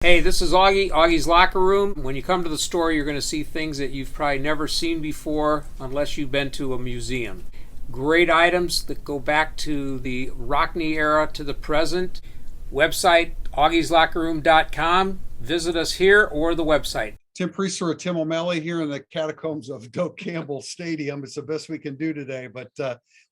Hey, this is Augie, Augie's Locker Room. When you come to the store, you're going to see things that you've probably never seen before unless you've been to a museum. Great items that go back to the Rockney era to the present. Website, augieslockerroom.com. Visit us here or the website. Tim Priester and Tim O'Malley here in the catacombs of Doak Campbell Stadium. It's the best we can do today, but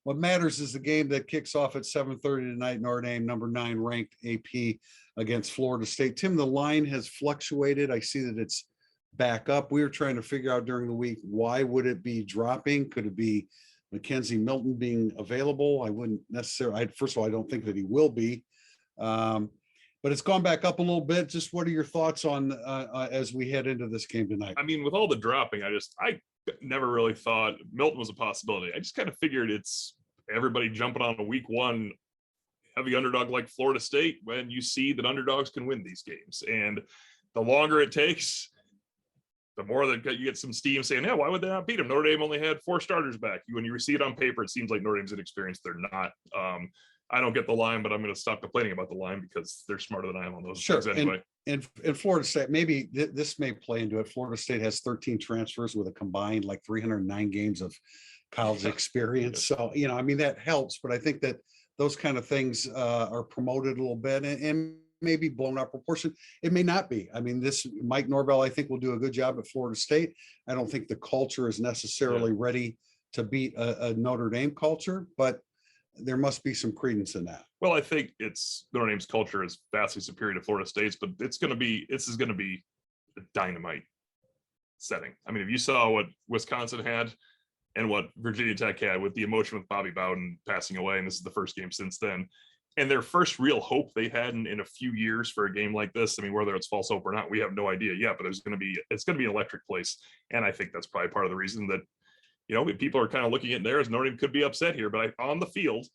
what matters is the game that kicks off at 7:30 tonight. Notre Dame, number 9 ranked AP against Florida State. Tim, the line has fluctuated. I see that it's back up. We were trying to figure out during the week, why would it be dropping? Could it be Mackenzie Milton being available? I wouldn't necessarily. First of all, I don't think that he will be. But it's gone back up a little bit. Just what are your thoughts on as we head into this game tonight? I mean, with all the dropping, I never really thought Milton was a possibility. I just kind of figured it's everybody jumping on a week one heavy underdog like Florida State when you see that underdogs can win these games. And the longer it takes, the more that you get some steam saying, yeah, why would they not beat them? Notre Dame only had 4 starters back. When you see it on paper, it seems like Notre Dame's inexperienced. They're not. I don't get the line, but I'm going to stop complaining about the line because they're smarter than I am on those things anyway. And Florida State, maybe this may play into it. Florida State has 13 transfers with a combined like 309 games of college experience. So, I mean, that helps, but I think that those kind of things are promoted a little bit and maybe blown out proportion. It may not be. I mean, this Mike Norvell, I think, will do a good job at Florida State. I don't think the culture is necessarily ready to beat a Notre Dame culture, but there must be some credence in that. Well, I think it's Notre Dame's culture is vastly superior to Florida State's, but this is going to be a dynamite setting. I mean, if you saw what Wisconsin had and what Virginia Tech had with the emotion with Bobby Bowden passing away, and this is the first game since then, and their first real hope they've had in a few years for a game like this. I mean, whether it's false hope or not, we have no idea yet, but it's going to be an electric place. And I think that's probably part of the reason that, people are kind of looking at there as Notre Dame could be upset here, but on the field,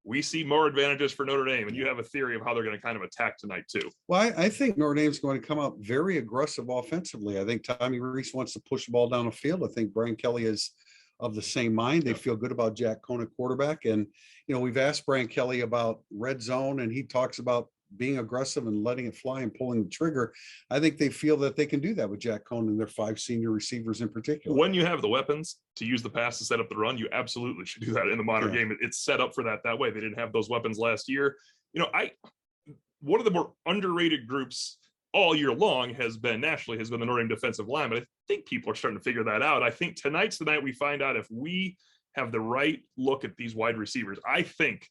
we see more advantages for Notre Dame, and you have a theory of how they're going to kind of attack tonight too. Well, I think Notre Dame's going to come out very aggressive offensively. I think Tommy Rees wants to push the ball down the field. I think Brian Kelly is of the same mind. They feel good about Jack Cohn at quarterback. And, we've asked Brian Kelly about red zone, and he talks about being aggressive and letting it fly and pulling the trigger. I think they feel that they can do that with Jack Cohn and their 5 senior receivers in particular. When you have the weapons to use the pass to set up the run, you absolutely should do that in the modern game. It's set up for that way. They didn't have those weapons last year. One of the more underrated groups all year long has been the Notre Dame defensive line, but I think people are starting to figure that out. I think tonight's the night we find out if we have the right look at these wide receivers. I think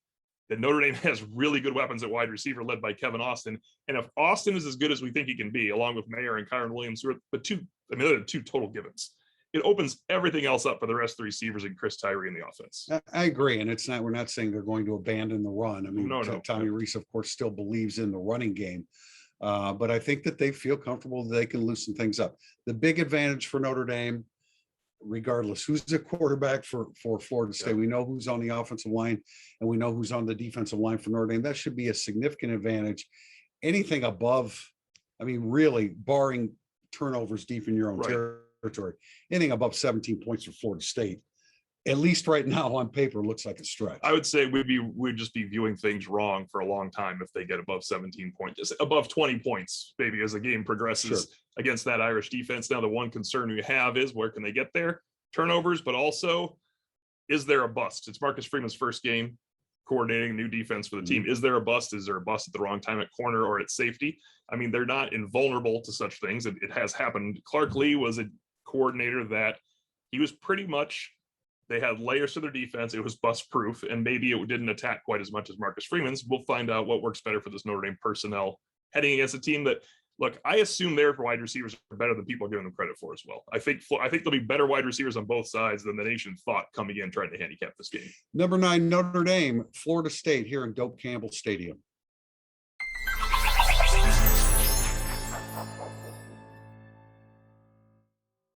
that Notre Dame has really good weapons at wide receiver led by Kevin Austin. And if Austin is as good as we think he can be, along with Mayer and Kyron Williams, who are they're the 2 total givens, it opens everything else up for the rest of the receivers and Chris Tyree in the offense. I agree. And we're not saying they're going to abandon the run. I mean, Tommy Rees, of course, still believes in the running game. But I think that they feel comfortable that they can loosen things up. The big advantage for Notre Dame, regardless who's the quarterback for Florida State, we know who's on the offensive line and we know who's on the defensive line for Notre Dame. That should be a significant advantage. Anything above, I mean, really barring turnovers deep in your own territory, anything above 17 points for Florida State, at least right now on paper, looks like a stretch. I would say we'd just be viewing things wrong for a long time if they get above 17 points, just above 20 points, maybe as the game progresses against that Irish defense. Now, the one concern we have is where can they get there? Turnovers, but also, is there a bust? It's Marcus Freeman's first game coordinating a new defense for the team. Is there a bust? Is there a bust at the wrong time at corner or at safety? I mean, they're not invulnerable to such things. It has happened. Clark Lee was a coordinator that he was pretty much, they had layers to their defense. It was bust proof, and maybe it didn't attack quite as much as Marcus Freeman's. We'll find out what works better for this Notre Dame personnel heading against a team that, look, I assume their wide receivers are better than people are giving them credit for as well. I think there'll be better wide receivers on both sides than the nation thought coming in trying to handicap this game. Number 9, Notre Dame, Florida State here in Doak Campbell Stadium.